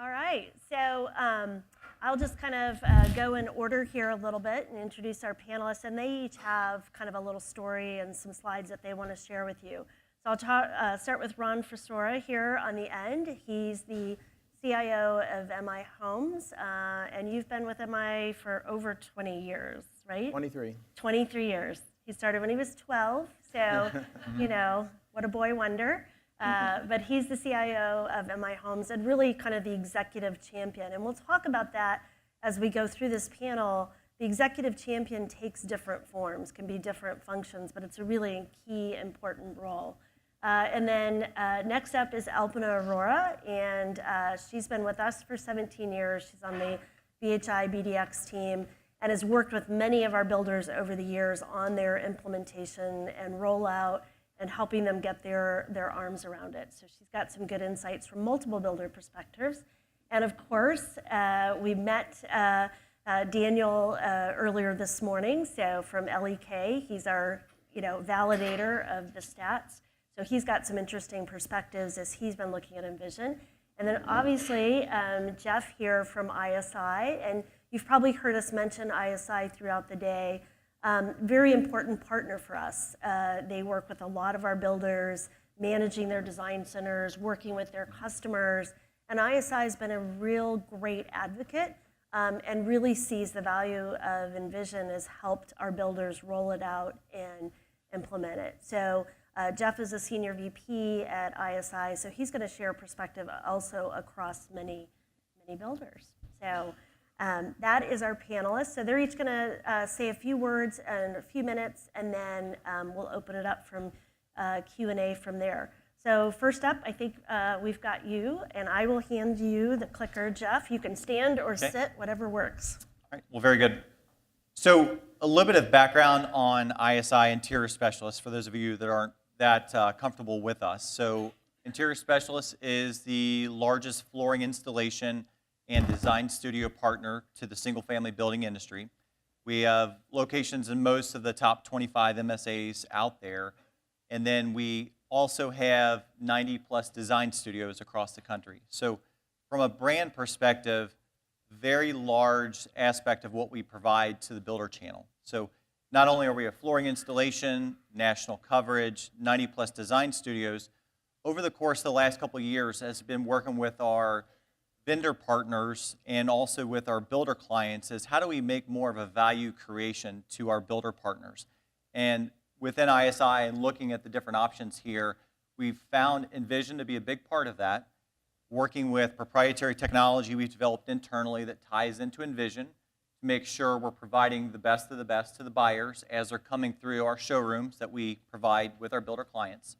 All right, so I'll just kind of go in order here a little bit and introduce our panelists, and they each have kind of a little story and some slides that they want to share with you. So I'll start with Ron Frisora here on the end. He's the CIO of MI Homes, and you've been with MI for over 20 years, right? 23. 23 years. He started when he was 12, so, you know, what a boy wonder. But he's the CIO of MI Homes and really kind of the executive champion. And we'll talk about that as we go through this panel. The executive champion takes different forms, can be different functions, but it's a really key, important role. And then next up is Alpina Aurora, and she's been with us for 17 years. She's on the Bdx Team and has worked with many of our builders over the years on their implementation and rollout and helping them get their arms around it. So she's got some good insights from multiple builder perspectives. And of course, we met Daniel earlier this morning, so from LEK. He's our validator of the stats. So he's got some interesting perspectives as he's been looking at Envision. And then obviously, Jeff here from ISI, and you've probably heard us mention ISI throughout the day. Very important partner for us. They work with a lot of our builders, managing their design centers, working with their customers. And ISI has been a real great advocate and really sees the value of Envision, has helped our builders roll it out and implement it. So Jeff is a senior VP at ISI, so he's going to share a perspective also across many builders. So that is our panelists. So they're each going to say a few words in a few minutes, and then we'll open it up from Q&A from there. So first up, I think we've got you, and I will hand you the clicker. Jeff, you can stand or sit, whatever works. All right, well, very good. So a little bit of background on ISI Interior Specialists for those of you that aren't that comfortable with us. So Interior Specialists is the largest flooring installation and design studio partner to the single-family building industry. We have locations in most of the top 25 MSAs out there, and then we also have 90-plus design studios across the country. So from a brand perspective, very large aspect of what we provide to the builder channel. So not only are we a flooring installation, national coverage, 90-plus design studios, over the course of the last couple of years has been working with our vendor partners and also with our builder clients is how do we make more of a value creation to our builder partners. And within ISI and looking at the different options here, we've found Envision to be a big part of that, working with proprietary technology we've developed internally that ties into Envision to make sure we're providing the best of the best to the buyers as they're coming through our showrooms that we provide with our builder clients.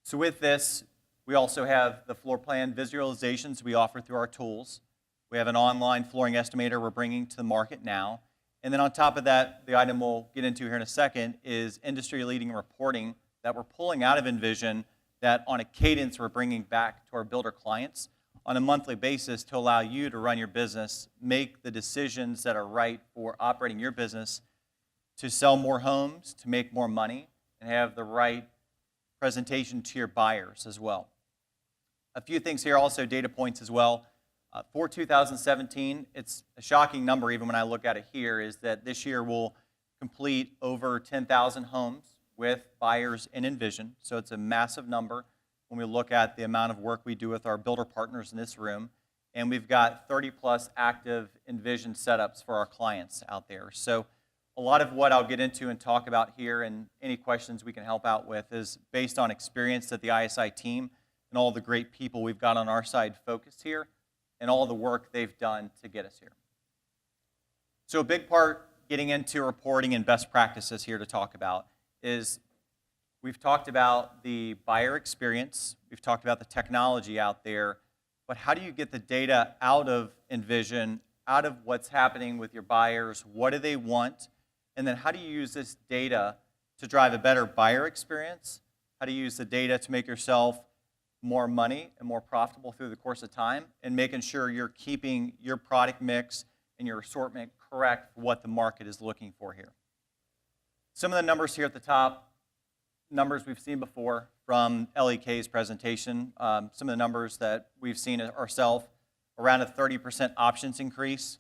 So with this, we also have the floor plan visualizations we offer through our tools. We have an online flooring estimator we're bringing to the market now. And then on top of that, the item we'll get into here in a second is industry-leading reporting that we're pulling out of Envision that on a cadence we're bringing back to our builder clients on a monthly basis to allow you to run your business, make the decisions that are right for operating your business, to sell more homes, to make more money, and have the right presentation to your buyers as well. A few things here, also data points as well. For 2017, it's a shocking number even when I look at it here, is that this year we'll complete over 10,000 homes with buyers in Envision. So it's a massive number when we look at the amount of work we do with our builder partners in this room. And we've got 30-plus active Envision setups for our clients out there. So a lot of what I'll get into and talk about here and any questions we can help out with is based on experience that the ISI team and all the great people we've got on our side focused here and all the work they've done to get us here. So a big part getting into reporting and best practices here to talk about is we've talked about the buyer experience, we've talked about the technology out there, but how do you get the data out of Envision, out of what's happening with your buyers, what do they want, and then how do you use this data to drive a better buyer experience? How do you use the data to make yourself more money and more profitable through the course of time, and making sure you're keeping your product mix and your assortment correct for what the market is looking for here. Some of the numbers here at the top, numbers we've seen before from LEK's presentation, some of the numbers that we've seen ourselves around a 30% options increase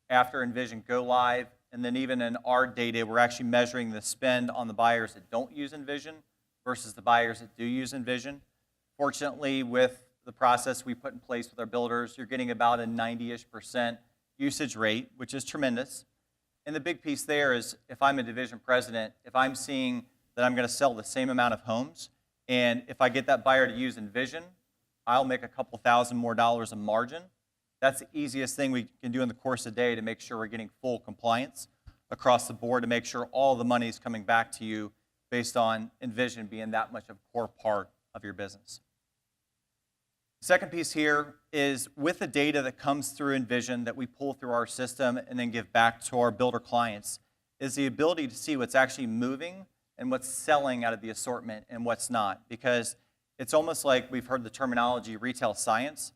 after Envision go live. And then even in our data, we're actually measuring the spend on the buyers that don't use Envision versus the buyers that do use Envision. Fortunately, with the process we put in place with our builders, you're getting about a 90-ish% usage rate, which is tremendous. And the big piece there is if I'm a division president, if I'm seeing that I'm going to sell the same amount of homes, and if I get that buyer to use Envision, I'll make a couple $1,000 more a margin. That's the easiest thing we can do in the course of the day to make sure we're getting full compliance across the board, to make sure all the money is coming back to you based on Envision being that much of a core part of your business. Second piece here is with the data that comes through Envision that we pull through our system and then give back to our builder clients, is the ability to see what's actually moving and what's selling out of the assortment and what's not. Because it's almost like we've heard the terminology retail science.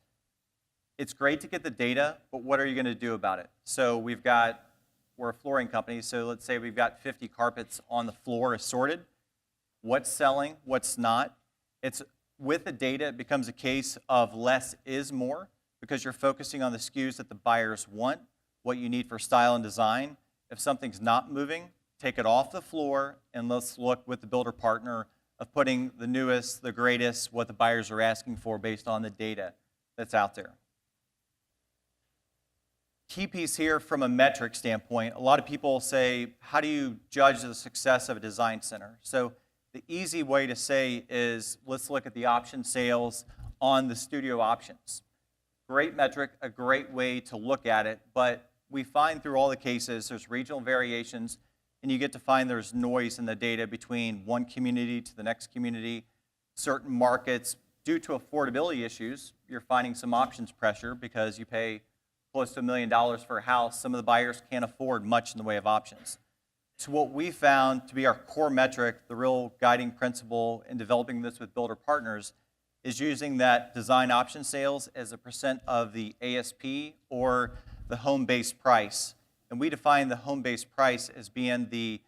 It's great to get the data, but what are you going to do about it? So we're a flooring company, so let's say we've got 50 carpets on the floor assorted. What's selling, what's not? With the data, it becomes a case of less is more, because you're focusing on the SKUs that the buyers want, what you need for style and design. If something's not moving, take it off the floor, and let's look with the builder partner of putting the newest, the greatest, what the buyers are asking for based on the data that's out there. Key piece here from a metric standpoint, a lot of people say, how do you judge the success of a design center? So the easy way to say is, let's look at the option sales on the studio options. Great metric, a great way to look at it, but we find through all the cases there's regional variations, and you get to find there's noise in the data between one community to the next community. Certain markets, due to affordability issues, you're finding some options pressure because you pay close to $1 million for a house. Some of the buyers can't afford much in the way of options. So what we found to be our core metric, the real guiding principle in developing this with builder partners, is using that design option sales as a percent of the ASP or the home-based price. And we define the home-based price as being the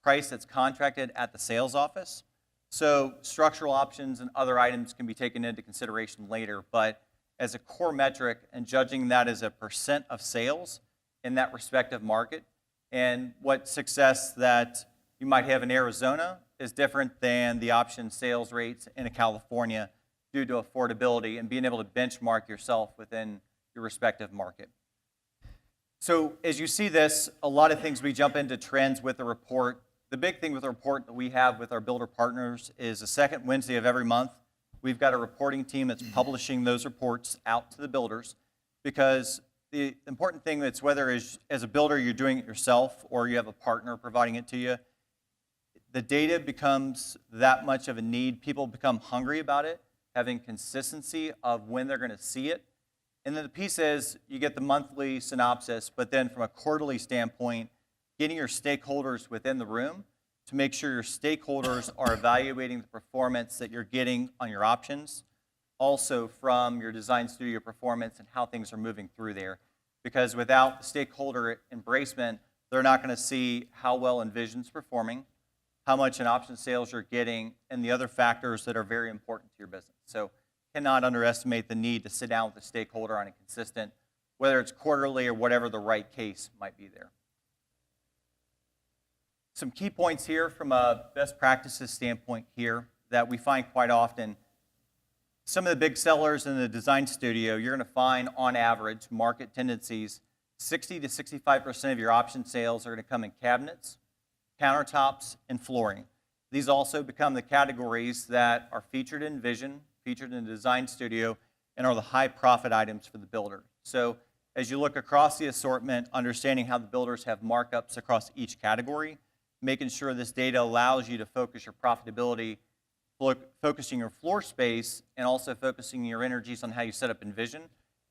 price that's contracted at the sales office. So structural options and other items can be taken into consideration later, but as a core metric and judging that as a percent of sales in that respective market, and what success that you might have in Arizona is different than the option sales rates in California due to affordability and being able to benchmark yourself within your respective market. So as you see this, a lot of things we jump into trends with the report. The big thing with the report that we have with our builder partners is the second Wednesday of every month, we've got a reporting team that's publishing those reports out to the builders, because the important thing that's whether as a builder you're doing it yourself or you have a partner providing it to you, the data becomes that much of a need. People become hungry about it, having consistency of when they're going to see it. And then the piece is you get the monthly synopsis, but then from a quarterly standpoint, getting your stakeholders within the room to make sure your stakeholders are evaluating the performance that you're getting on your options, also from your design studio performance and how things are moving through there. Because without the stakeholder embracement, they're not going to see how well Envision's performing, how much in option sales you're getting, and the other factors that are very important to your business. So cannot underestimate the need to sit down with the stakeholder on a consistent, whether it's quarterly or whatever the right case might be there. Some key points here from a best practices standpoint here that we find quite often. Some of the big sellers in the design studio, you're going to find on average market tendencies, 60 to 65% of your option sales are going to come in cabinets, countertops, and flooring. These also become the categories that are featured in Envision, featured in the design studio, and are the high profit items for the builder. So as you look across the assortment, understanding how the builders have markups across each category, making sure this data allows you to focus your profitability, focusing your floor space, and also focusing your energies on how you set up Envision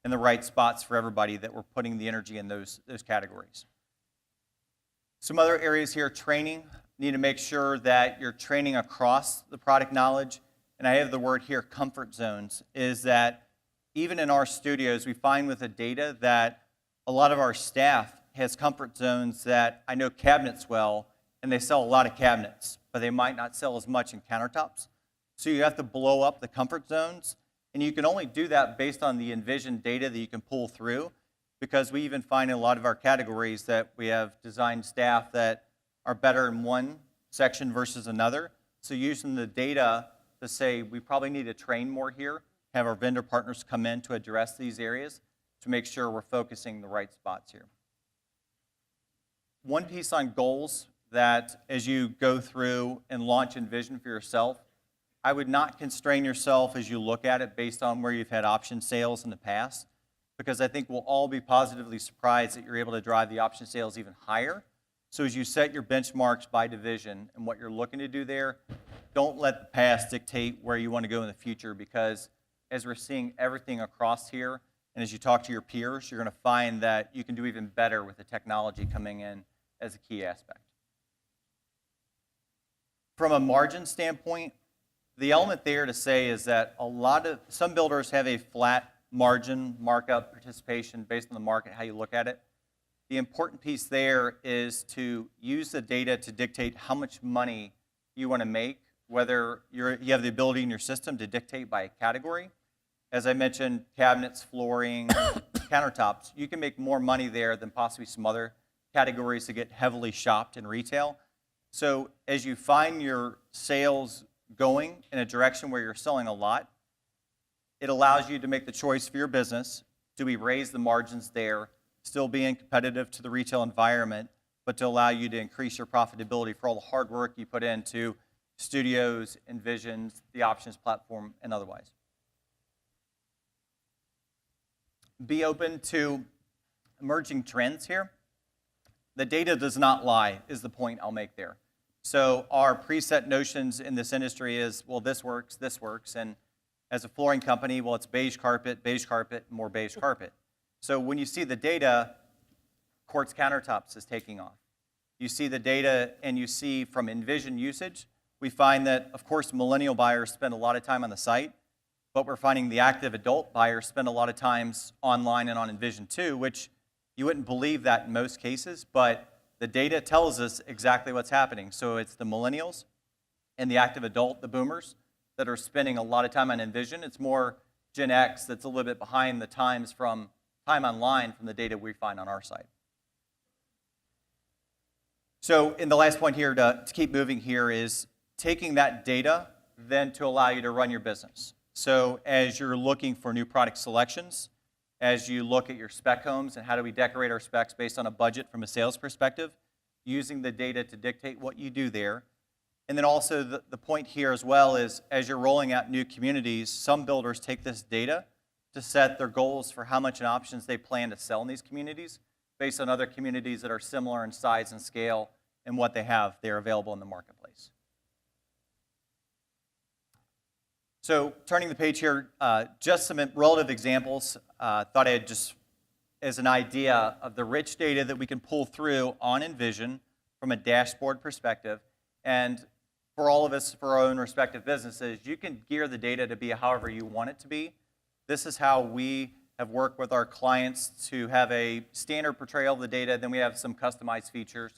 in the right spots for everybody that we're putting the energy in those categories. Some other areas here, training. Need to make sure that you're training across the product knowledge. And I have the word here, comfort zones, is that even in our studios, we find with the data that a lot of our staff has comfort zones that I know cabinets well, and they sell a lot of cabinets, but they might not sell as much in countertops. So you have to blow up the comfort zones And you can only do that based on the Envision data that you can pull through, because we even find in a lot of our categories that we have design staff that are better in one section versus another. So using the data to say we probably need to train more here, have our vendor partners come in to address these areas to make sure we're focusing the right spots here. One piece on goals that as you go through and launch Envision for yourself, I would not constrain yourself as you look at it based on where you've had option sales in the past, because I think we'll all be positively surprised that you're able to drive the option sales even higher. So as you set your benchmarks by division and what you're looking to do there, don't let the past dictate where you want to go in the future, because as we're seeing everything across here, and as you talk to your peers, you're going to find that you can do even better with the technology coming in as a key aspect. From a margin standpoint, the element there to say is that some builders have a flat margin markup participation based on the market, how you look at it. The important piece there is to use the data to dictate how much money you want to make, whether you have the ability in your system to dictate by a category. As I mentioned, cabinets, flooring, countertops, you can make more money there than possibly some other categories that get heavily shopped in retail. So as you find your sales going in a direction where you're selling a lot, it allows you to make the choice for your business. Do we raise the margins there, still being competitive to the retail environment, but to allow you to increase your profitability for all the hard work you put into studios, Envisions, the options platform, and otherwise. Be open to emerging trends here. The data does not lie, is the point I'll make there. So our preset notions in this industry is, well, this works, and as a flooring company, well, it's beige carpet, more beige carpet. So when you see the data, quartz countertops is taking off. You see the data and you see from Envision usage, we find that, of course, millennial buyers spend a lot of time on the site, but we're finding the active adult buyers spend a lot of times online and on Envision too, which you wouldn't believe that in most cases, but the data tells us exactly what's happening. So it's the millennials and the active adult, the boomers, that are spending a lot of time on Envision. It's more Gen X that's a little bit behind the times from time online from the data we find on our site. So in the last point here to keep moving here is taking that data then to allow you to run your business. So as you're looking for new product selections, as you look at your spec homes and how do we decorate our specs based on a budget from a sales perspective, using the data to dictate what you do there. And then also the point here as well is as you're rolling out new communities, some builders take this data to set their goals for how much in options they plan to sell in these communities based on other communities that are similar in size and scale and what they have there available in the marketplace. So turning the page here, just some relative examples. Thought I'd just, as an idea of the rich data that we can pull through on Envision from a dashboard perspective. And for all of us, for our own respective businesses, you can gear the data to be however you want it to be. This is how we have worked with our clients to have a standard portrayal of the data. Then we have some customized features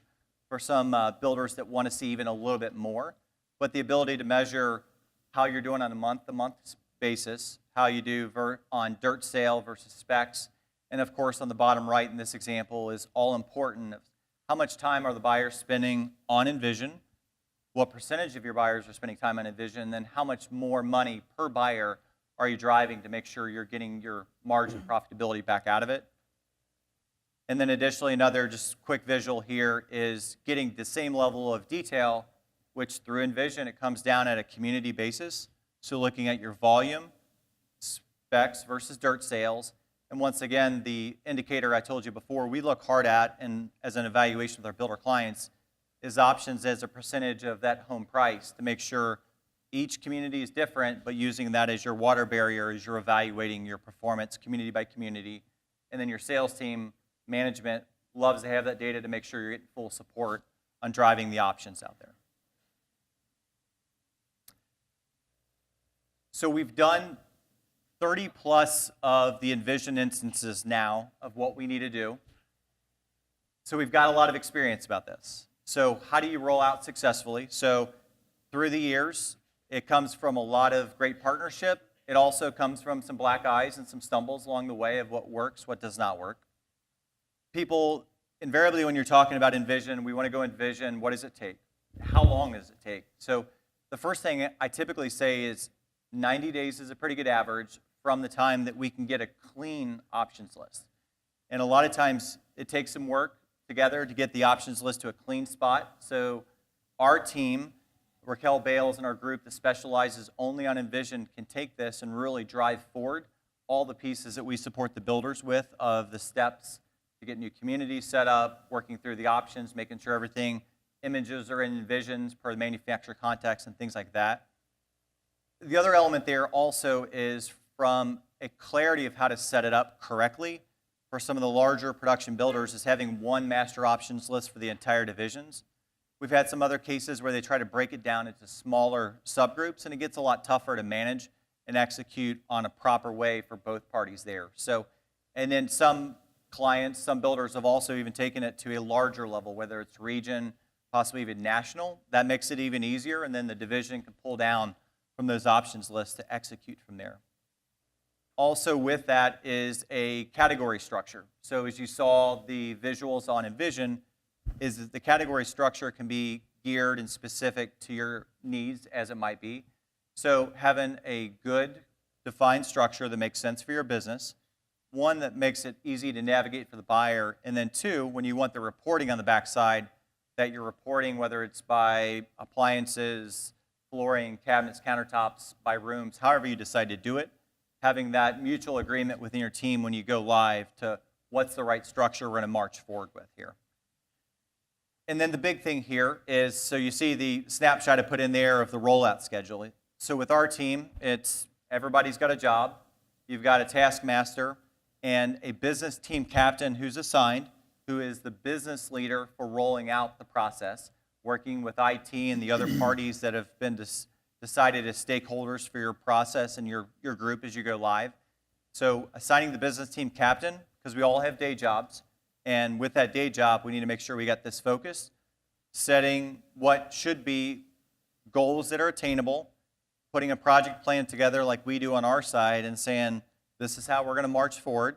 for some builders that want to see even a little bit more. But the ability to measure how you're doing on a month-to-month basis, how you do on dirt sale versus specs, and of course on the bottom right in this example is all important. How much time are the buyers spending on Envision? What percentage of your buyers are spending time on Envision? And then how much more money per buyer are you driving to make sure you're getting your margin profitability back out of it? And then additionally, another just quick visual here is getting the same level of detail, which through Envision, it comes down at a community basis. So looking at your volume, specs versus dirt sales. And once again, the indicator I told you before, we look hard at, and as an evaluation with our builder clients, is options as a percentage of that home price to make sure each community is different, but using that as your water barrier as you're evaluating your performance community by community. And then your sales team management loves to have that data to make sure you're getting full support on driving the options out there. So we've done 30 plus of the Envision instances now of what we need to do. So we've got a lot of experience about this. So how do you roll out successfully? So through the years, it comes from a lot of great partnership It also comes from some black eyes and some stumbles along the way of what works, what does not work. People, invariably when you're talking about Envision, we want to go Envision, what does it take? How long does it take? So the first thing I typically say is 90 days is a pretty good average from the time that we can get a clean options list. And a lot of times it takes some work together to get the options list to a clean spot. So our team, Raquel Bales and our group that specializes only on Envision, can take this and really drive forward all the pieces that we support the builders with of the steps to get new communities set up, working through the options, making sure everything, images are in Envisions per the manufacturer context and things like that. The other element there also is from a clarity of how to set it up correctly for some of the larger production builders is having one master options list for the entire divisions. We've had some other cases where they try to break it down into smaller subgroups, and it gets a lot tougher to manage and execute on a proper way for both parties there. So, and then some clients, some builders have also even taken it to a larger level, whether it's region, possibly even national. That makes it even easier, and then the division can pull down from those options lists to execute from there. Also with that is a category structure. So as you saw the visuals on Envision, is that the category structure can be geared and specific to your needs as it might be. So having a good defined structure that makes sense for your business, one that makes it easy to navigate for the buyer, and then two, when you want the reporting on the backside, that you're reporting whether it's by appliances, flooring, cabinets, countertops, by rooms, however you decide to do it, having that mutual agreement within your team when you go live to what's the right structure we're going to march forward with here. And then the big thing here is, so you see the snapshot I put in there of the rollout schedule. So with our team, it's everybody's got a job. You've got a taskmaster and a business team captain who's assigned, who is the business leader for rolling out the process, working with IT and the other parties that have been decided as stakeholders for your process and your group as you go live. So assigning the business team captain, because we all have day jobs, and with that day job, we need to make sure we got this focused, setting what should be goals that are attainable, putting a project plan together like we do on our side and saying, this is how we're going to march forward.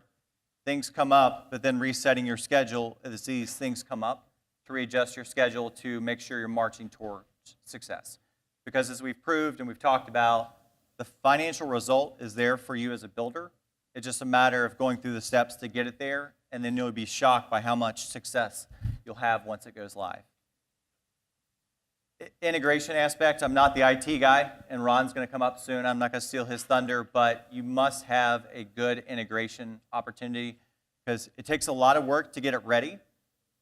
Things come up, but then resetting your schedule as these things come up to readjust your schedule to make sure you're marching towards success. Because as we've proved and we've talked about, the financial result is there for you as a builder. It's just a matter of going through the steps to get it there, and then you'll be shocked by how much success you'll have once it goes live. Integration aspect, I'm not the IT guy, and Ron's going to come up soon. I'm not going to steal his thunder, but you must have a good integration opportunity because it takes a lot of work to get it ready.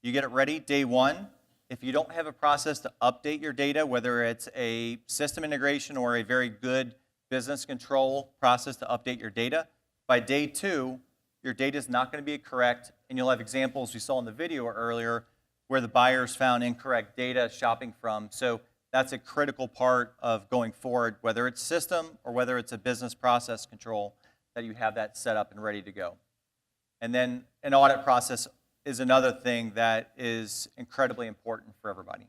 You get it ready day one. If you don't have a process to update your data, whether it's a system integration or a very good business control process to update your data, by day two, your data is not going to be correct, and you'll have examples we saw in the video earlier where the buyers found incorrect data shopping from. So that's a critical part of going forward, whether it's system or whether it's a business process control, that you have that set up and ready to go. And then an audit process is another thing that is incredibly important for everybody.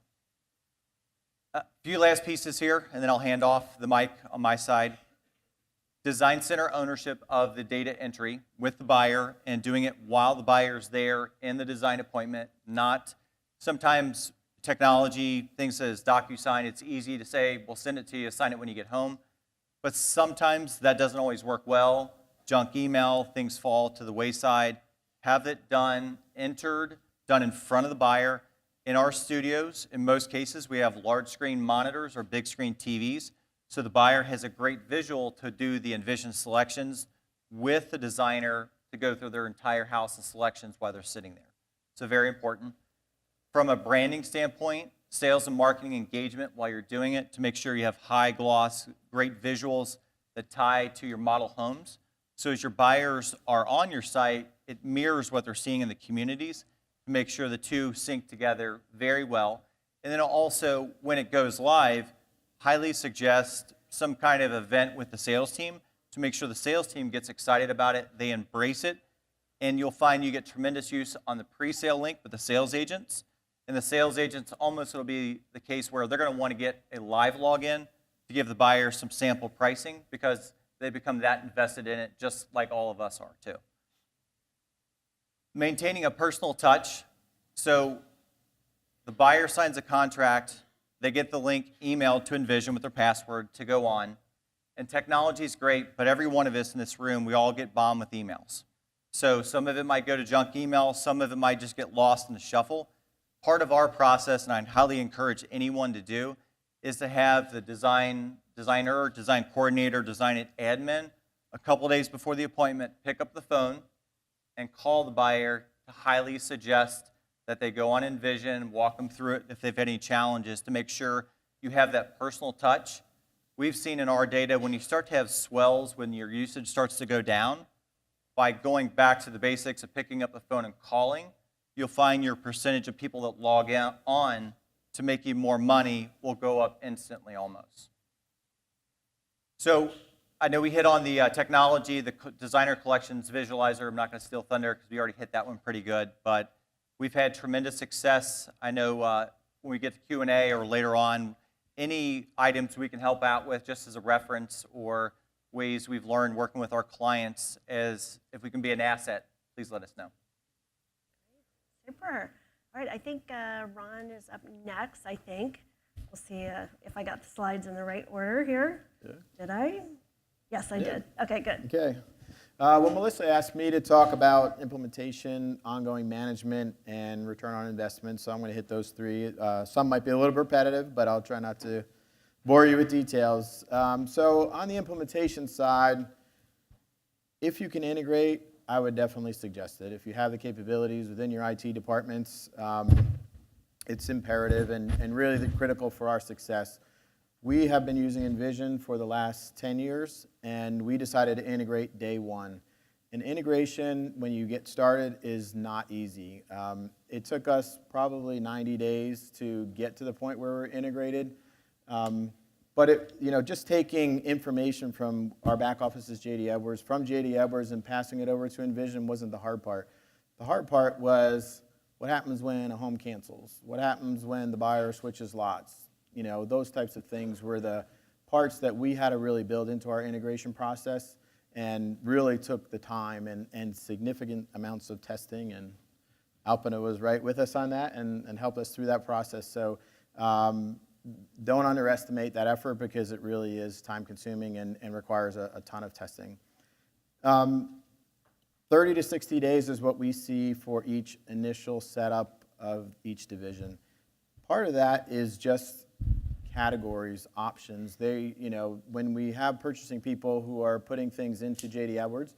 A few last pieces here, and then I'll hand off the mic on my side. Design center ownership of the data entry with the buyer and doing it while the buyer's there in the design appointment, not sometimes technology, things as DocuSign, it's easy to say, we'll send it to you, sign it when you get home. But sometimes that doesn't always work well. Junk email, things fall to the wayside. Have it done, entered, done in front of the buyer. In our studios, in most cases, we have large screen monitors or big screen TVs. So the buyer has a great visual to do the Envision selections with the designer to go through their entire house and selections while they're sitting there. So very important. From a branding standpoint, sales and marketing engagement while you're doing it to make sure you have high gloss, great visuals that tie to your model homes. So as your buyers are on your site, it mirrors what they're seeing in the communities to make sure the two sync together very well. And then also, when it goes live, highly suggest some kind of event with the sales team to make sure the sales team gets excited about it, they embrace it, and you'll find you get tremendous use on the pre-sale link with the sales agents. And the sales agents, almost it'll be the case where they're going to want to get a live login to give the buyer some sample pricing, because they become that invested in it, just like all of us are too. Maintaining a personal touch. So the buyer signs a contract, they get the link emailed to Envision with their password to go on. And technology is great, but every one of us in this room, we all get bombed with emails. So some of it might go to junk email, some of it might just get lost in the shuffle. Part of our process, and I highly encourage anyone to do, is to have the designer, design coordinator, design it admin, a couple days before the appointment, pick up the phone and call the buyer to highly suggest that they go on Envision, walk them through it if they've had any challenges to make sure you have that personal touch. We've seen in our data when you start to have swells, when your usage starts to go down, by going back to the basics of picking up the phone and calling, you'll find your percentage of people that log on to make you more money will go up instantly almost. So I know we hit on the technology, the designer collections visualizer. I'm not going to steal thunder because we already hit that one pretty good, but we've had tremendous success. I know when we get to Q&A or later on, any items we can help out with just as a reference or ways we've learned working with our clients, as if we can be an asset, please let us know. Super. All right, I think Ron is up next, I think. We'll see if I got the slides in the right order here. Yeah. Did I? Yes, I did. Okay, good. Okay. Well, Melissa asked me to talk about implementation, ongoing management, and return on investment, so I'm going to hit those three. Some might be a little repetitive, but I'll try not to bore you with details. So on the implementation side, if you can integrate, I would definitely suggest it. If you have the capabilities within your IT departments, it's imperative and really critical for our success. We have been using Envision for the last 10 years, and we decided to integrate day one. And integration, when you get started, is not easy. It took us probably 90 days to get to the point where we're integrated. But just taking information from our back office's JD Edwards, from JD Edwards and passing it over to Envision wasn't the hard part. The hard part was what happens when a home cancels? What happens when the buyer switches lots? Those types of things were the parts that we had to really build into our integration process and really took the time and significant amounts of testing. And Alpina was right with us on that and helped us through that process. So don't underestimate that effort because it really is time consuming and requires a ton of testing. 30 to 60 days is what we see for each initial setup of each division. Part of that is just categories, options. When we have purchasing people who are putting things into JD Edwards,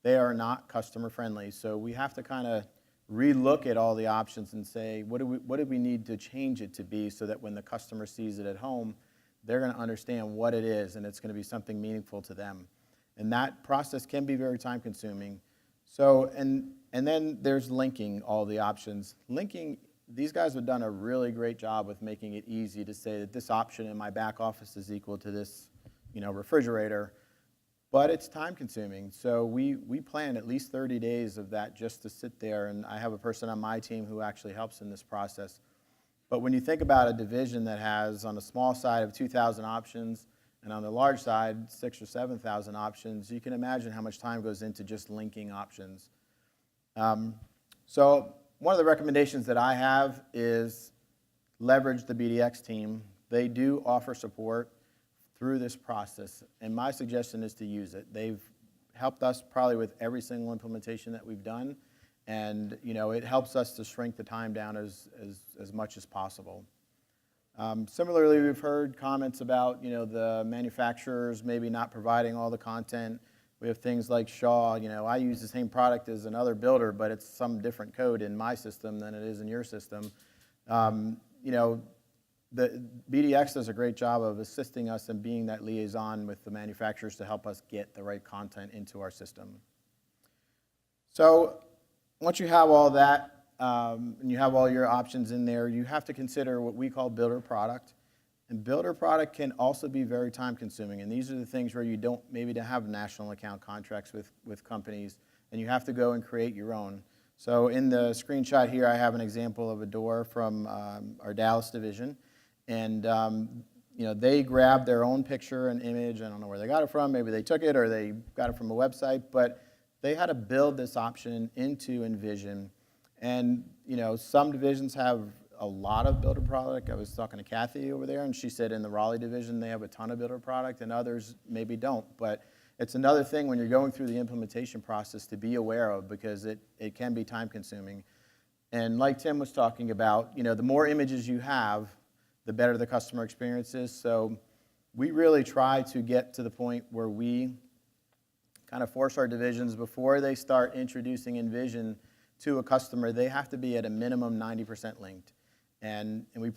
they are not customer friendly. So we have to kind of relook at all the options and say, what do we need to change it to be so that when the customer sees it at home, they're going to understand what it is and it's going to be something meaningful to them. And that process can be very time consuming. So, and then there's linking all the options. Linking, these guys have done a really great job with making it easy to say that this option in my back office is equal to this, refrigerator, but it's time consuming. So we plan at least 30 days of that just to sit there, and I have a person on my team who actually helps in this process. But when you think about a division that has on the small side of 2,000 options and on the large side 6,000 or 7,000 options, you can imagine how much time goes into just linking options. So one of the recommendations that I have is leverage the Bdx team. They do offer support through this process, and my suggestion is to use it. They've helped us probably with every single implementation that we've done, and it helps us to shrink the time down as much as possible. Similarly, we've heard comments about the manufacturers maybe not providing all the content. We have things like Shaw. I use the same product as another builder, but it's some different code in my system than it is in your system. The Bdx does a great job of assisting us in being that liaison with the manufacturers to help us get the right content into our system. So once you have all that and you have all your options in there, you have to consider what we call builder product. And builder product can also be very time consuming. And these are the things where you don't maybe to have national account contracts with companies, and you have to go and create your own. So in the screenshot here, I have an example of a door from our Dallas division. And they grabbed their own picture and image. I don't know where they got it from. Maybe they took it or they got it from a website. But they had to build this option into Envision. And, some divisions have a lot of builder product. I was talking to Kathy over there, and she said in the Raleigh division they have a ton of builder product, and others maybe don't. But it's another thing when you're going through the implementation process to be aware of, because it can be time consuming. And like Tim was talking about, the more images you have, the better the customer experience is. So we really try to get to the point where we kind of force our divisions before they start introducing Envision to a customer, they have to be at a minimum 90% linked. And we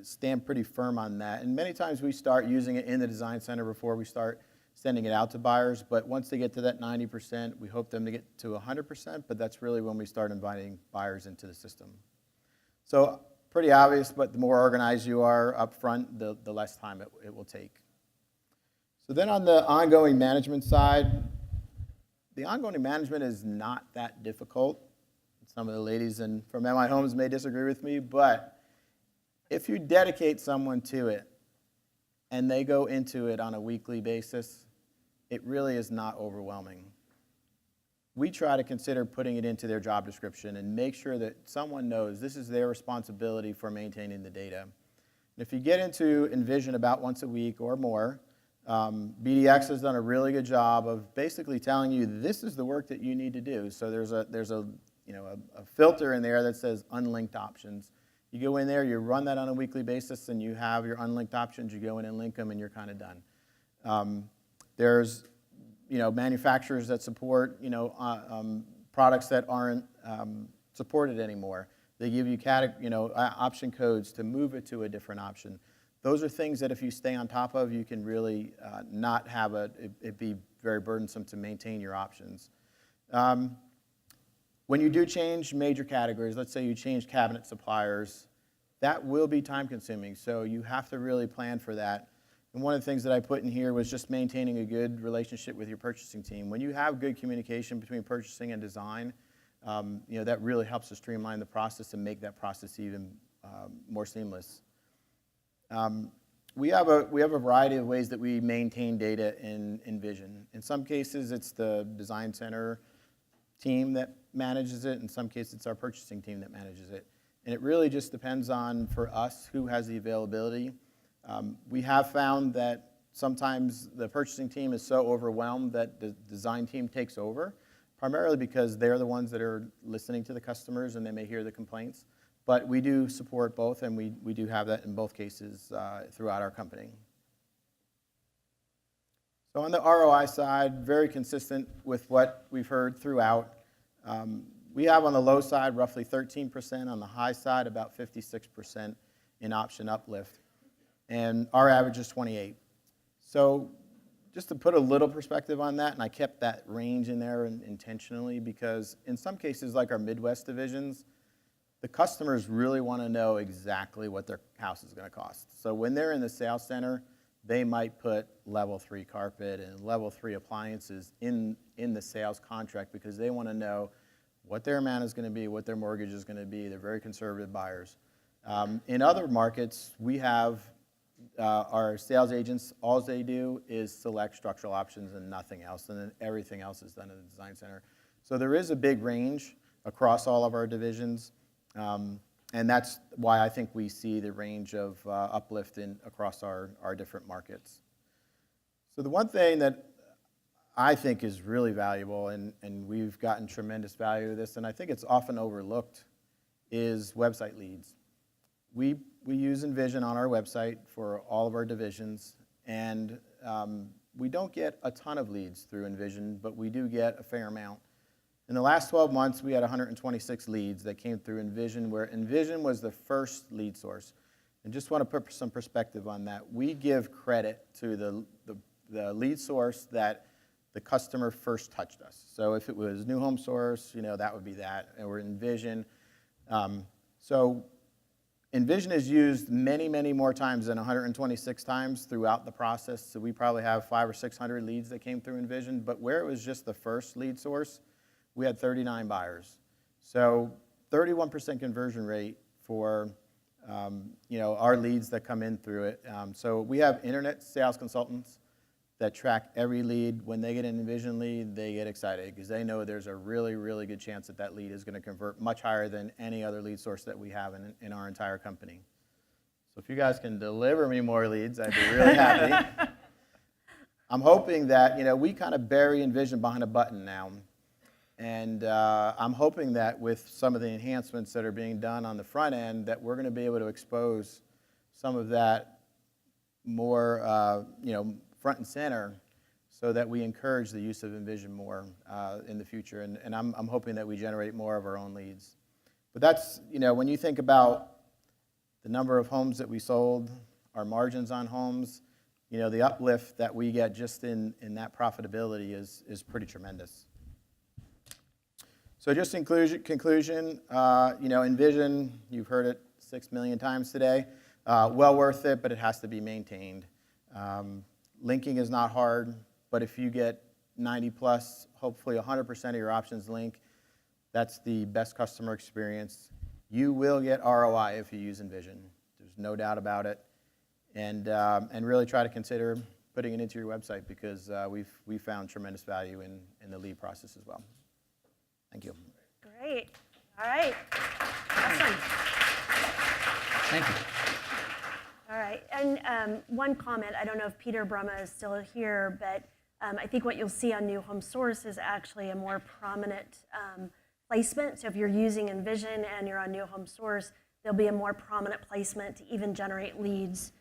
stand pretty firm on that. And many times we start using it in the design center before we start sending it out to buyers. But once they get to that 90%, we hope them to get to 100%, but that's really when we start inviting buyers into the system. So pretty obvious, but the more organized you are up front, the less time it will take. So then on the ongoing management side, the ongoing management is not that difficult. Some of the ladies from MI Homes may disagree with me, but if you dedicate someone to it and they go into it on a weekly basis, it really is not overwhelming. We try to consider putting it into their job description and make sure that someone knows this is their responsibility for maintaining the data. And if you get into Envision about once a week or more, Bdx has done a really good job of basically telling you this is the work that you need to do. So there's a filter in there that says unlinked options. You go in there, you run that on a weekly basis, and you have your unlinked options. You go in and link them, and you're kind of done. There's manufacturers that support products that aren't supported anymore. They give you option codes to move it to a different option. Those are things that if you stay on top of, you can really not have it be very burdensome to maintain your options. When you do change major categories, let's say you change cabinet suppliers, that will be time consuming, so you have to really plan for that. And one of the things that I put in here was just maintaining a good relationship with your purchasing team. When you have good communication between purchasing and design, that really helps to streamline the process and make that process even more seamless. We have a variety of ways that we maintain data in Envision. In some cases, it's the design center team that manages it. In some cases, it's our purchasing team that manages it. And it really just depends on, for us, who has the availability. We have found that sometimes the purchasing team is so overwhelmed that the design team takes over, primarily because they're the ones that are listening to the customers and they may hear the complaints. But we do support both, and we do have that in both cases throughout our company. So on the ROI side, very consistent with what we've heard throughout. We have on the low side roughly 13%, on the high side about 56% in option uplift, and our average is 28. So just to put a little perspective on that, and I kept that range in there intentionally because in some cases, like our Midwest divisions, the customers really want to know exactly what their house is going to cost. So when they're in the sales center, they might put level 3 carpet and level 3 appliances in the sales contract because they want to know what their amount is going to be, what their mortgage is going to be. They're very conservative buyers. In other markets, we have our sales agents, all they do is select structural options and nothing else, and then everything else is done in the design center. So there is a big range across all of our divisions, and that's why I think we see the range of uplift across our different markets. So the one thing that I think is really valuable, and we've gotten tremendous value of this, and I think it's often overlooked, is website leads. We use Envision on our website for all of our divisions, and we don't get a ton of leads through Envision, but we do get a fair amount. In the last 12 months, we had 126 leads that came through Envision, where Envision was the first lead source. And just want to put some perspective on that. We give credit to the lead source that the customer first touched us. So if it was New Home Source, that would be that, or Envision. So Envision is used many, many more times than 126 times throughout the process. So we probably have 500 or 600 leads that came through Envision. But where it was just the first lead source, we had 39 buyers. So 31% conversion rate for our leads that come in through it. So we have internet sales consultants that track every lead. When they get an Envision lead, they get excited because they know there's a really, really good chance that that lead is going to convert much higher than any other lead source that we have in our entire company. So if you guys can deliver me more leads, I'd be really happy. I'm hoping that, we kind of bury Envision behind a button now. And I'm hoping that with some of the enhancements that are being done on the front end, that we're going to be able to expose some of that more, front and center, so that we encourage the use of Envision more in the future. And I'm hoping that we generate more of our own leads. But that's, when you think about the number of homes that we sold, our margins on homes, the uplift that we get just in that profitability is pretty tremendous. So just in conclusion, Envision, you've heard it 6 million times today. Well worth it, but it has to be maintained. Linking is not hard, but if you get 90 plus, hopefully 100% of your options link, that's the best customer experience. You will get ROI if you use Envision. There's no doubt about it. And really try to consider putting it into your website, because we've found tremendous value in the lead process as well. Thank you. Great. All right. Awesome. Thank you. All right. And one comment, I don't know if Peter Brumma is still here, but I think what you'll see on New Home Source is actually a more prominent placement. So if you're using Envision and you're on New Home Source, there'll be a more prominent placement to even generate leads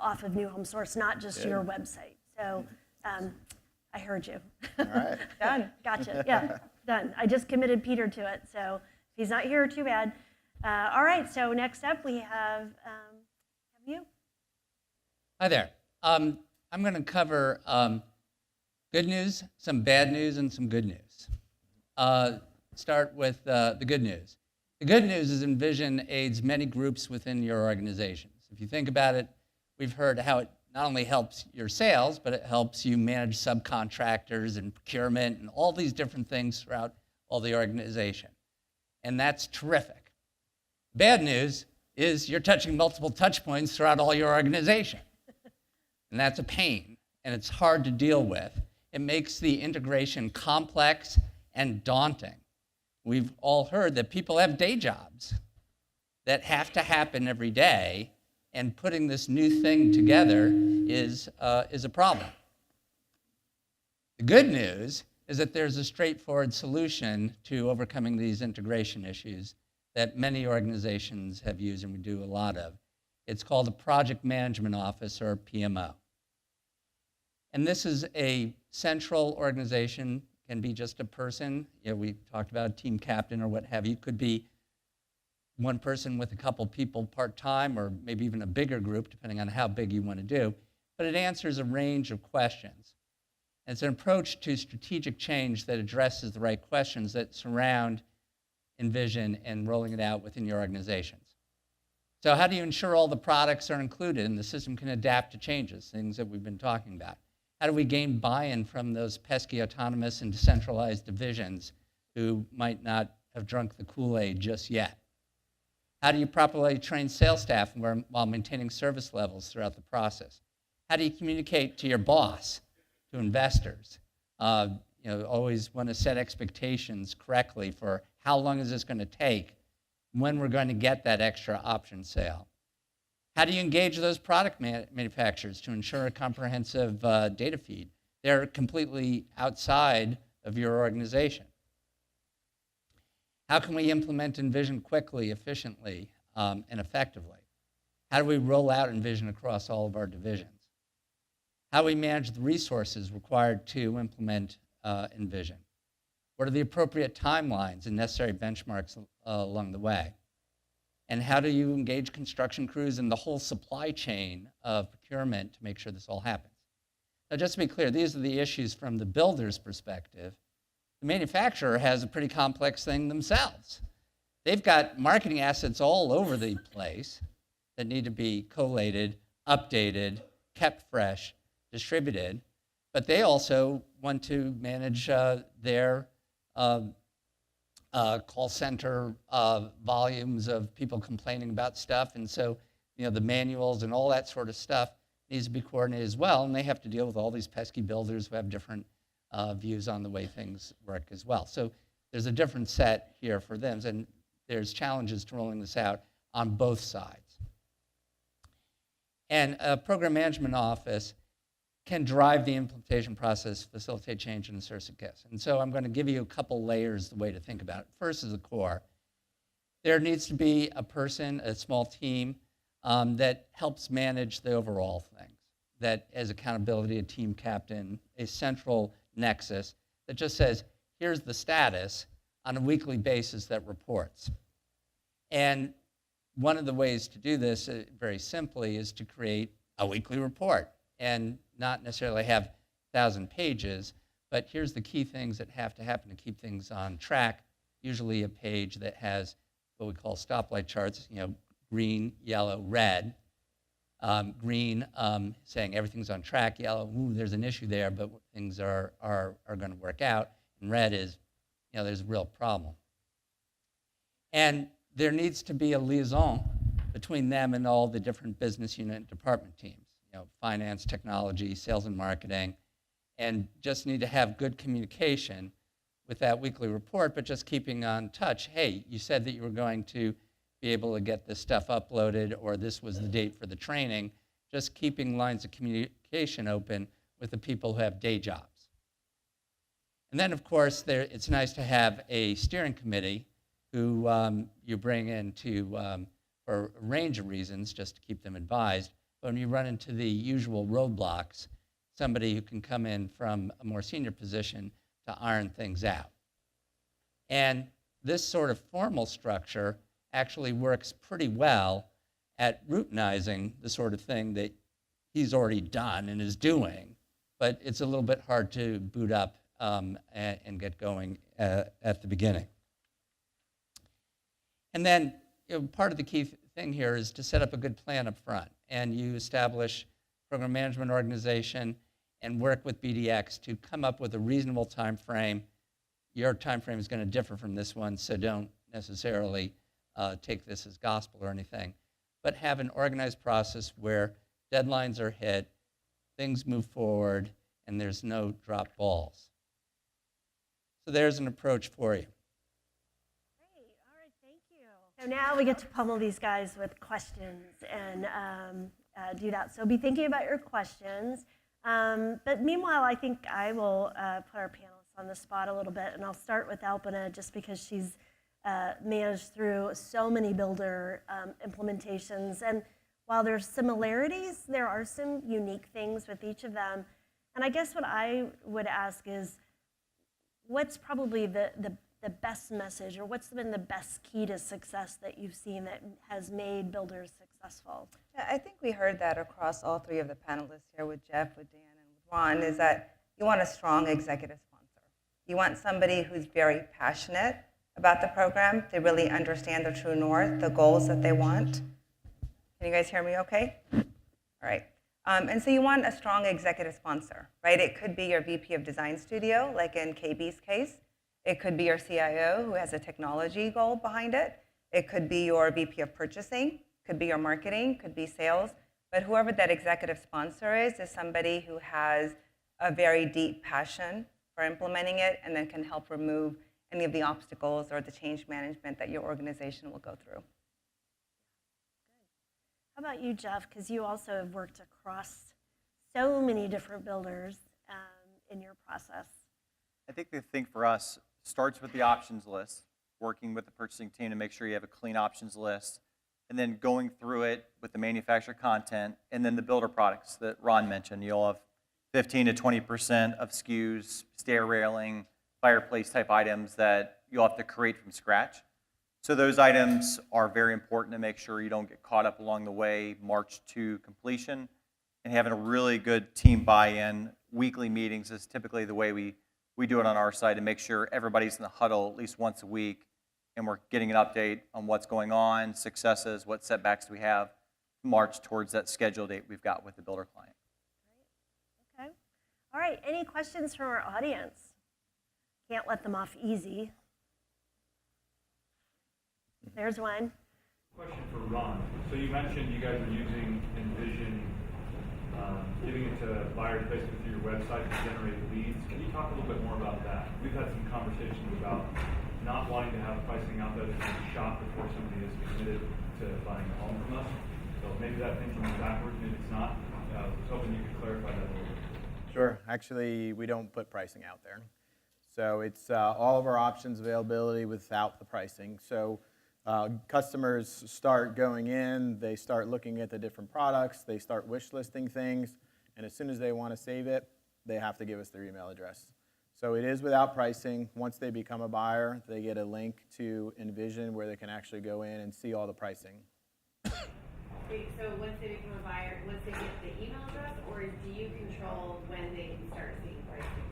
off of New Home Source, not just your website. So I heard you. All right. Done. Gotcha. Yeah, done. I just committed Peter to it. So if he's not here, too bad. All right. So next up, we have you. Hi there. I'm going to cover good news, some bad news, and some good news. Start with the good news. The good news is Envision aids many groups within your organizations. If you think about it, we've heard how it not only helps your sales, but it helps you manage subcontractors and procurement and all these different things throughout all the organization. And that's terrific. Bad news is you're touching multiple touch points throughout all your organization. And that's a pain, and it's hard to deal with. It makes the integration complex and daunting. We've all heard that people have day jobs that have to happen every day, and putting this new thing together is a problem. The good news is that there's a straightforward solution to overcoming these integration issues that many organizations have used, and we do a lot of. It's called a Project Management Office, or PMO. And this is a central organization, can be just a person. We talked about a team captain or what have you. Could be one person with a couple people part-time, or maybe even a bigger group, depending on how big you want to do. But it answers a range of questions. And it's an approach to strategic change that addresses the right questions that surround Envision and rolling it out within your organizations. So how do you ensure all the products are included and the system can adapt to changes, things that we've been talking about? How do we gain buy-in from those pesky autonomous and decentralized divisions who might not have drunk the Kool-Aid just yet? How do you properly train sales staff while maintaining service levels throughout the process? How do you communicate to your boss, to investors? Always want to set expectations correctly for how long is this going to take, when we're going to get that extra option sale. How do you engage those product manufacturers to ensure a comprehensive data feed? They're completely outside of your organization. How can we implement Envision quickly, efficiently, and effectively? How do we roll out Envision across all of our divisions? How do we manage the resources required to implement Envision? What are the appropriate timelines and necessary benchmarks along the way? And how do you engage construction crews and the whole supply chain of procurement to make sure this all happens? Now, just to be clear, these are the issues from the builder's perspective. The manufacturer has a pretty complex thing themselves. They've got marketing assets all over the place that need to be collated, updated, kept fresh, distributed, but they also want to manage their call center volumes of people complaining about stuff. And so, the manuals and all that sort of stuff needs to be coordinated as well. And they have to deal with all these pesky builders who have different views on the way things work as well. So there's a different set here for them. And there's challenges to rolling this out on both sides. And a program management office can drive the implementation process, facilitate change, and insert success. And so I'm going to give you a couple layers, the way to think about it. First is the core. There needs to be a person, a small team, that helps manage the overall things, that has accountability, a team captain, a central nexus that just says, here's the status on a weekly basis that reports. And one of the ways to do this, very simply, is to create a weekly report and not necessarily have 1,000 pages, but here's the key things that have to happen to keep things on track, usually a page that has what we call stoplight charts, green, yellow, red. Green saying everything's on track, yellow, ooh, there's an issue there, but things are going to work out, and red is, there's a real problem. And there needs to be a liaison between them and all the different business unit and department teams, finance, technology, sales and marketing, and just need to have good communication with that weekly report, but just keeping on touch. Hey, you said that you were going to be able to get this stuff uploaded, or this was the date for the training, just keeping lines of communication open with the people who have day jobs. And then, of course, it's nice to have a steering committee who you bring in for a range of reasons, just to keep them advised. But when you run into the usual roadblocks, somebody who can come in from a more senior position to iron things out. And this sort of formal structure actually works pretty well at routinizing the sort of thing that he's already done and is doing, but it's a little bit hard to boot up and get going at the beginning. And then part of the key thing here is to set up a good plan up front, and you establish program management organization and work with BDX to come up with a reasonable time frame. Your time frame is going to differ from this one, so don't necessarily take this as gospel or anything, but have an organized process where deadlines are hit, things move forward, and there's no drop balls. So there's an approach for you. Great. All right. Thank you. So now we get to pummel these guys with questions and do that. So be thinking about your questions. But meanwhile, I think I will put our panelists on the spot a little bit, and I'll start with Alpina just because she's managed through so many builder implementations. And while there's similarities, there are some unique things with each of them. And I guess what I would ask is, what's probably the best message, or what's been the best key to success that you've seen that has made builders successful? I think we heard that across all three of the panelists here with Jeff, with Dan, and with Ron, is that you want a strong executive sponsor. You want somebody who's very passionate about the program. They really understand the true north, the goals that they want. Can you guys hear me okay? All right. And so you want a strong executive sponsor, right? It could be your VP of Design Studio, like in KB's case. It could be your CIO who has a technology goal behind it. It could be your VP of Purchasing, could be your marketing, could be sales. But whoever that executive sponsor is somebody who has a very deep passion for implementing it and then can help remove any of the obstacles or the change management that your organization will go through. How about you, Jeff? Because you also have worked across so many different builders in your process. I think the thing for us starts with the options list, working with the purchasing team to make sure you have a clean options list, and then going through it with the manufacturer content, and then the builder products that Ron mentioned. You'll have 15 to 20% of SKUs, stair railing, fireplace type items that you'll have to create from scratch. So those items are very important to make sure you don't get caught up along the way, march to completion, and having a really good team buy-in. Weekly meetings is typically the way we do it on our side to make sure everybody's in the huddle at least once a week, and we're getting an update on what's going on, successes, what setbacks do we have, march towards that schedule date we've got with the builder client. Great. Okay. All right. Any questions from our audience? Can't let them off easy. There's one. Question for Ron. So you mentioned you guys are using Envision, giving it to buyers basically through your website to generate leads. Can you talk a little bit more about that? We've had some conversations about not wanting to have pricing out there that can be shot before somebody is committed to buying a home from us. So maybe that thinking is backwards, maybe it's not. I was hoping you could clarify that a little bit. Sure. Actually, we don't put pricing out there. So it's all of our options availability without the pricing. So customers start going in, they start looking at the different products, they start wish listing things, and as soon as they want to save it, they have to give us their email address. So it is without pricing. Once they become a buyer, they get a link to Envision where they can actually go in and see all the pricing. Wait, so once they become a buyer, once they get the email address, or do you control when they can start seeing pricing?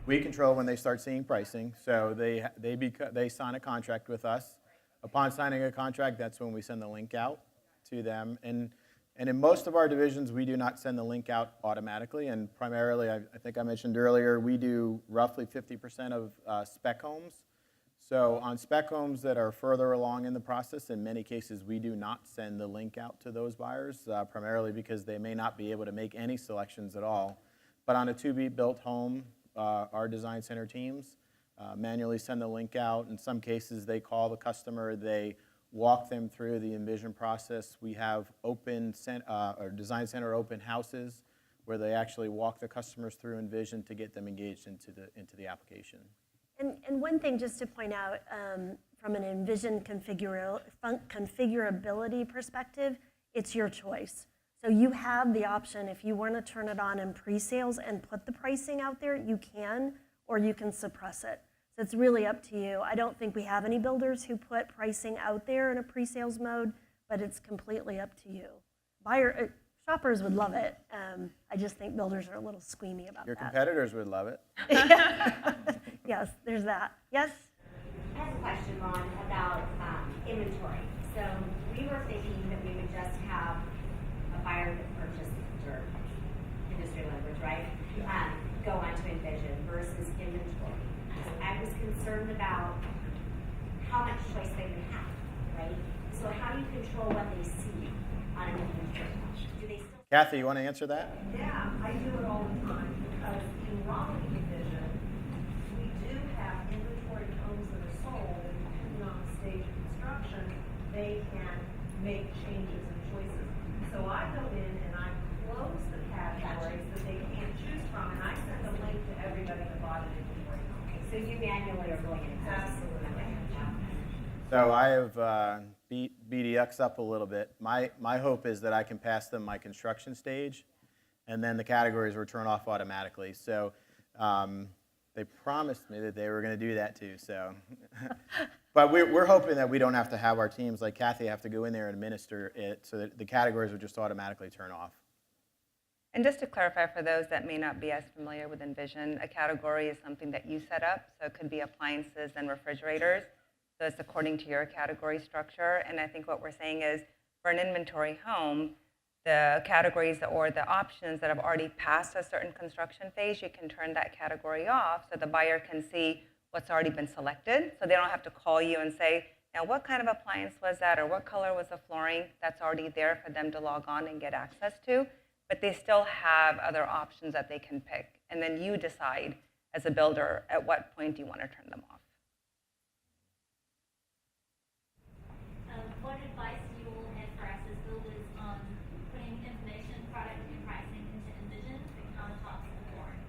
We control when they start seeing pricing. So they sign a contract with us. Upon signing a contract, that's when we send the link out to them. And in most of our divisions, we do not send the link out automatically. And primarily, I think I mentioned earlier, we do roughly 50% of spec homes. So on spec homes that are further along in the process, in many cases, we do not send the link out to those buyers, primarily because they may not be able to make any selections at all. But on a to-be-built home, our design center teams manually send the link out. In some cases, they call the customer, they walk them through the Envision process. We have design center open houses where they actually walk the customers through Envision to get them engaged into the application. And one thing just to point out, from an Envision configurability perspective, it's your choice. So you have the option, if you want to turn it on in pre-sales and put the pricing out there, you can, or you can suppress it. So it's really up to you. I don't think we have any builders who put pricing out there in a pre-sales mode, but it's completely up to you. Shoppers would love it. I just think builders are a little squeamy about Your that. competitors would love it. Yes, there's that. Yes? I have a question, Ron, about inventory. So we were thinking that we would just have a buyer that purchased dirt, industry language, right? Go onto Envision versus inventory. So I was concerned about how much choice they would have, right? So how do you control what they see on an inventory? Do they still? Kathy, you want to answer that? Yeah, I do it all the time because in Raleigh Division, we do have inventory homes that are sold, and depending on the stage of construction, they can make changes and choices. So I go in and I close the categories that they can't choose from, and I send a link to everybody that bought an inventory home. So you manually are going in. Absolutely. So I have beat Bdx up a little bit. My hope is that I can pass them my construction stage, and then the categories will turn off automatically. So they promised me that they were going to do that too. So, but we're hoping that we don't have to have our teams like Kathy have to go in there and administer it, so that the categories will just automatically turn off. And just to clarify for those that may not be as familiar with Envision, a category is something that you set up. So it could be appliances and refrigerators. So it's according to your category structure. And I think what we're saying is for an inventory home, the categories or the options that have already passed a certain construction phase, you can turn that category off so the buyer can see what's already been selected. So they don't have to call you and say, now what kind of appliance was that, or what color was the flooring? That's already there for them to log on and get access to. But they still have other options that they can pick. And then you decide as a builder at what point do you want to turn them off. What advice do you all have for us as builders on putting information, product, and pricing into Envision for countertops and flooring?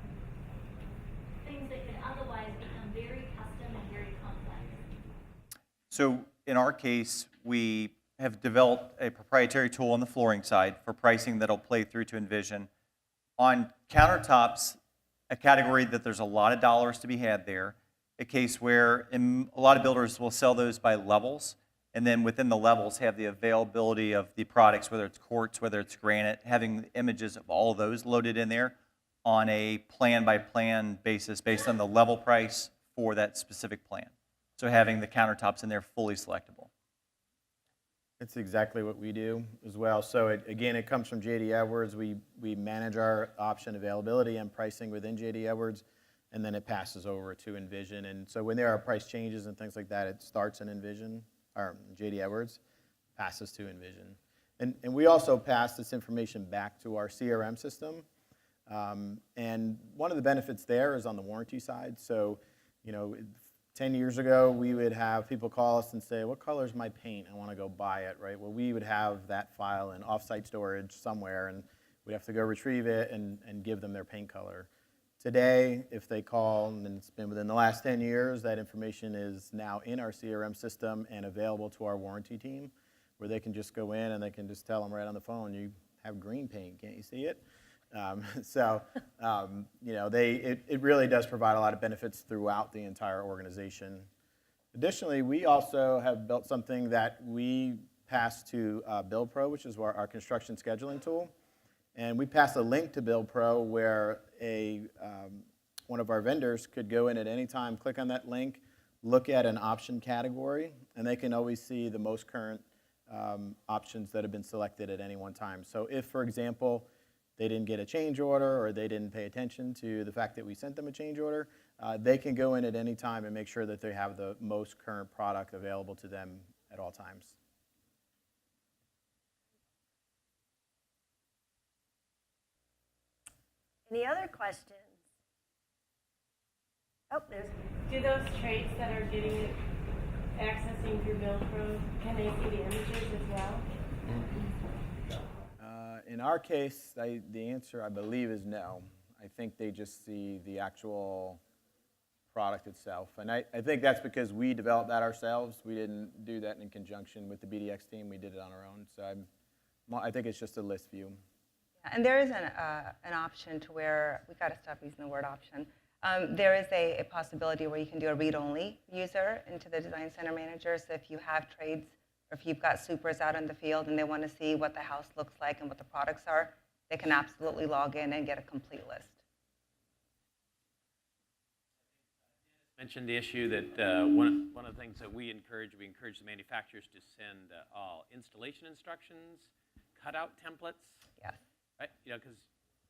Things that could otherwise become very custom and very complex. So in our case, we have developed a proprietary tool on the flooring side for pricing that'll play through to Envision. On countertops, a category that there's a lot of dollars to be had there, a case where a lot of builders will sell those by levels, and then within the levels have the availability of the products, whether it's quartz, whether it's granite, having images of all of those loaded in there on a plan-by-plan basis based on the level price for that specific plan. So having the countertops in there fully selectable. It's exactly what we do as well. So again, it comes from J.D. Edwards. We manage our option availability and pricing within J.D. Edwards, and then it passes over to Envision. And so when there are price changes and things like that, it starts in Envision. or JD Edwards, passes to Envision. And we also pass this information back to our CRM system. And one of the benefits there is on the warranty side. So, 10 years ago, we would have people call us and say, what color is my paint? I want to go buy it, right? Well, we would have that file in offsite storage somewhere, and we'd have to go retrieve it and give them their paint color. Today, if they call, and it's been within the last 10 years, that information is now in our CRM system and available to our warranty team, where they can just go in and they can just tell them right on the phone, you have green paint, can't you see it? It really does provide a lot of benefits throughout the entire organization. Additionally, we also have built something that we pass to BuildPro, which is our construction scheduling tool. And we pass a link to BuildPro where one of our vendors could go in at any time, click on that link, look at an option category, and they can always see the most current options that have been selected at any one time. So if, for example, they didn't get a change order or they didn't pay attention to the fact that we sent them a change order, they can go in at any time and make sure that they have the most current product available to them at all times. Any other questions? Oh, there's. Do those trades that are getting it, accessing through BuildPro, can they see the images as well? In our case, the answer, I believe, is no. I think they just see the actual product itself. And I think that's because we developed that ourselves. We didn't do that in conjunction with the Bdx team. We did it on our own. So I think it's just a list view. Yeah, and there is an option to where, we got to stop using the word option. There is a possibility where you can do a read-only user into the Design Center Manager. So if you have trades, or if you've got supers out in the field and they want to see what the house looks like and what the products are, they can absolutely log in and get a complete list. Mentioned the issue that one of the things that we encourage the manufacturers to send all installation instructions, cutout templates. Yes. Right? Because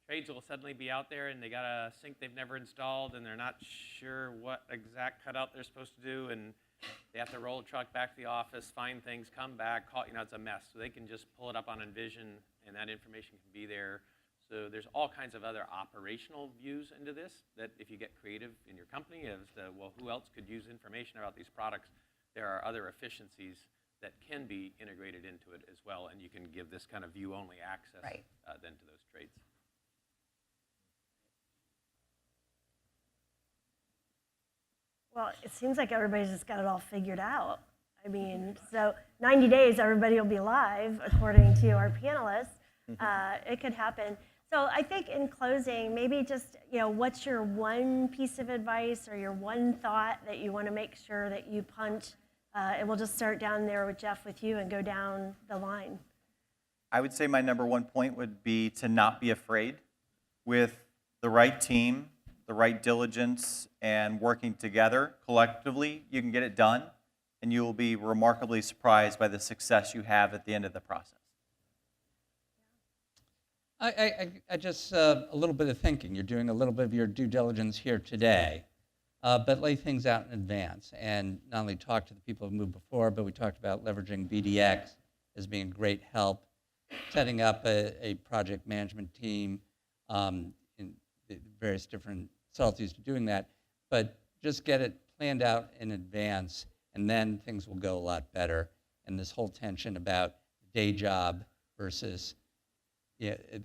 trades will suddenly be out there and they got a sink they've never installed and they're not sure what exact cutout they're supposed to do, and they have to roll a truck back to the office, find things, come back, call, it's a mess. So they can just pull it up on Envision and that information can be there. So there's all kinds of other operational views into this that if you get creative in your company as to, well, who else could use information about these products, there are other efficiencies that can be integrated into it as well, and you can give this kind of view-only access Right. then to those trades. Well, it seems like everybody's just got it all figured out. I mean, so 90 days, everybody will be live, according to our panelists. It could happen. So I think in closing, maybe just, what's your one piece of advice or your one thought that you want to make sure that you punch? And we'll just start down there with Jeff with you and go down the line. I would say my number one point would be to not be afraid. With the right team, the right diligence, and working together collectively, you can get it done, and you will be remarkably surprised by the success you have at the end of the process. I just, a little bit of thinking. You're doing a little bit of your due diligence here today, but lay things out in advance and not only talk to the people who moved before, but we talked about leveraging Bdx as being a great help, setting up a project management team in the various different subtleties to doing that, but just get it planned out in advance, and then things will go a lot better. And this whole tension about day job versus the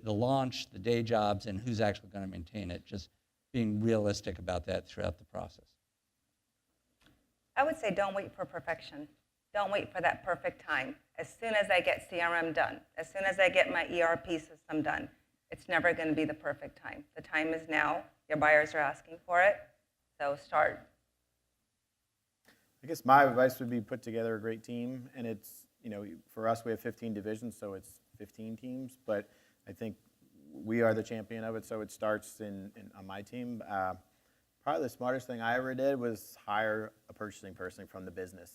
launch, the day jobs, and who's actually going to maintain it, just being realistic about that throughout the process. I would say don't wait for perfection. Don't wait for that perfect time. As soon as I get CRM done, as soon as I get my ERP system done, it's never going to be the perfect time. The time is now. Your buyers are asking for it, so start. I guess my advice would be put together a great team, and it's, for us, we have 15 divisions, so it's 15 teams, but I think we are the champion of it, so it starts on my team. Probably the smartest thing I ever did was hire a purchasing person from the business.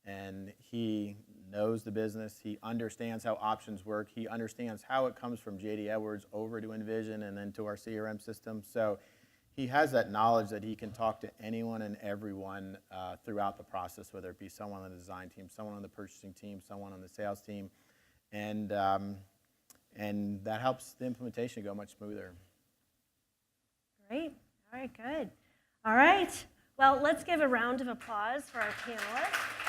And he knows the business, he understands how options work, he understands how it comes from JD Edwards over to Envision and then to our CRM system. So he has that knowledge that he can talk to anyone and everyone throughout the process, whether it be someone on the design team, someone on the purchasing team, someone on the sales team, and that helps the implementation go much smoother. Great. All right, good. All right. Well, let's give a round of applause for our panelists.